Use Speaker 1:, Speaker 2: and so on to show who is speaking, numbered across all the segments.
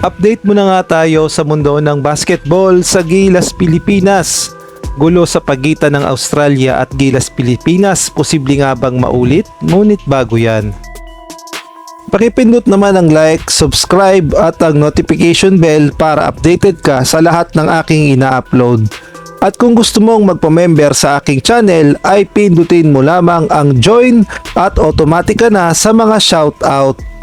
Speaker 1: Update muna nga tayo sa mundo ng basketball sa Gilas, Pilipinas. Gulo sa pagitan ng Australia at Gilas, Pilipinas. Posible nga bang maulit? Ngunit bago yan, pakipindot naman ang like, subscribe at ang notification bell para updated ka sa lahat ng aking ina-upload. At kung gusto mong magpa-member sa aking channel ay pindutin mo lamang ang join at automatic ka na sa mga shoutout.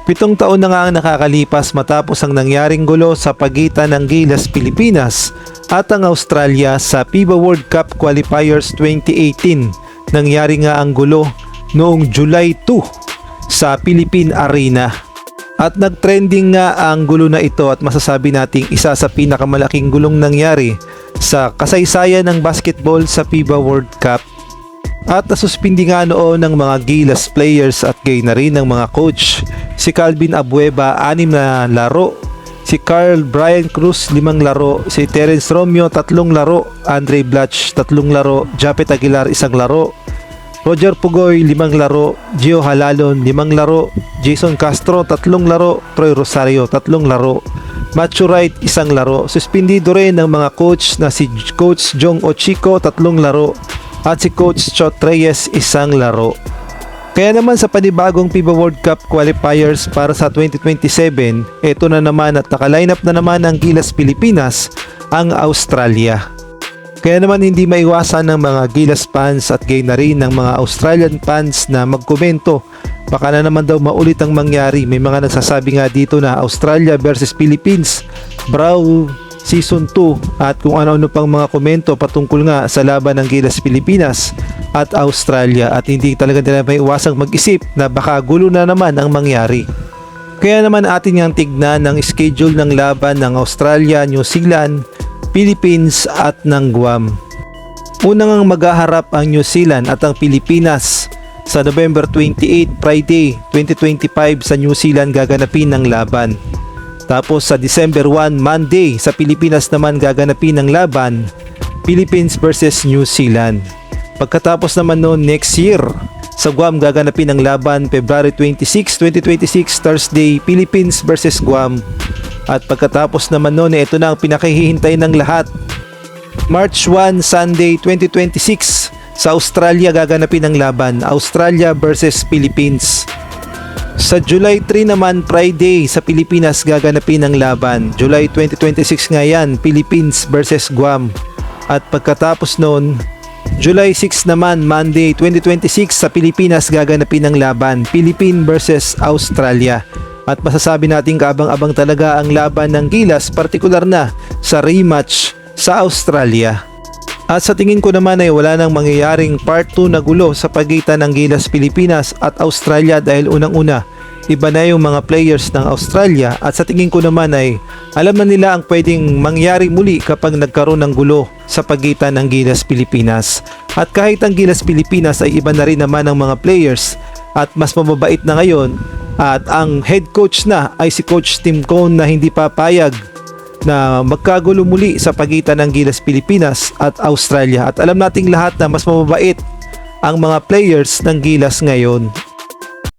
Speaker 1: 7 taon na nga ang nakakalipas matapos ang nangyaring gulo sa pagitan ng Gilas, Pilipinas at ang Australia sa FIBA World Cup Qualifiers 2018. Nangyari nga ang gulo noong July 2 sa Philippine Arena. At nagtrending nga ang gulo na ito at masasabi nating isa sa pinakamalaking gulong nangyari sa kasaysayan ng basketball sa FIBA World Cup. At nasuspindi nga noon ng mga Gilas players at gayon na rin ng mga coach. Si Calvin Abueva 6 na laro, si Carl Brian Cruz 5 laro, si Terence Romeo 3 laro, Andre Blatch 3 laro, Japet Aguilar 1 laro, Roger Pugoy 5 laro, Gio Halalon 5 laro, Jason Castro 3 laro, Troy Rosario 3 laro, Matthew Wright 1 laro. Suspindido rin ng mga coach na si Coach Jong Ochiko 3 laro at si Coach Chot Reyes 1 laro. Kaya naman sa panibagong FIBA World Cup Qualifiers para sa 2027, ito na naman at naka-line up na naman ng Gilas, Pilipinas ang Australia. Kaya naman hindi maiwasan ng mga Gilas fans at gayon na rin ng mga Australian fans na magkomento. Baka na naman daw maulit ang mangyari. May mga nagsasabi nga dito na Australia versus Philippines, Brawl Season 2 at kung ano-ano pang mga komento patungkol nga sa laban ng Gilas, Pilipinas at Australia, at hindi talaga nila maiwasang mag-isip na baka gulo na naman ang mangyari. Kaya naman atin ngang tignan ang schedule ng laban ng Australia, New Zealand, Philippines at ng Guam. Unang maghaharap ang New Zealand at ang Pilipinas sa November 28, Friday 2025 sa New Zealand gaganapin ng laban. Tapos sa December 1, Monday sa Pilipinas naman gaganapin ng laban, Philippines versus New Zealand. Pagkatapos naman noon next year sa Guam gaganapin ng laban February 26, 2026 Thursday, Philippines versus Guam. At pagkatapos naman noon ito na ang pinakahihintay ng lahat, March 1, Sunday 2026 sa Australia gaganapin ng laban, Australia versus Philippines. Sa July 3 naman, Friday sa Pilipinas gaganapin ng laban, July 2026 nga yan, Philippines versus Guam. At pagkatapos noon, July 6 naman, Monday 2026 sa Pilipinas gaganapin ng laban, Philippines versus Australia. At masasabi natin kaabang-abang talaga ang laban ng Gilas, partikular na sa rematch sa Australia. At sa tingin ko naman ay wala nang mangyayaring part 2 na gulo sa pagitan ng Gilas, Pilipinas at Australia dahil unang-una, iba na yung mga players ng Australia at sa tingin ko naman ay alam na nila ang pwedeng mangyari muli kapag nagkaroon ng gulo sa pagitan ng Gilas, Pilipinas. At kahit ang Gilas, Pilipinas ay iba na rin naman ang mga players at mas mababait na ngayon at ang head coach na ay si Coach Tim Cone na hindi papayag na magkagulo muli sa pagitan ng Gilas, Pilipinas at Australia. At alam nating lahat na mas mababait ang mga players ng Gilas ngayon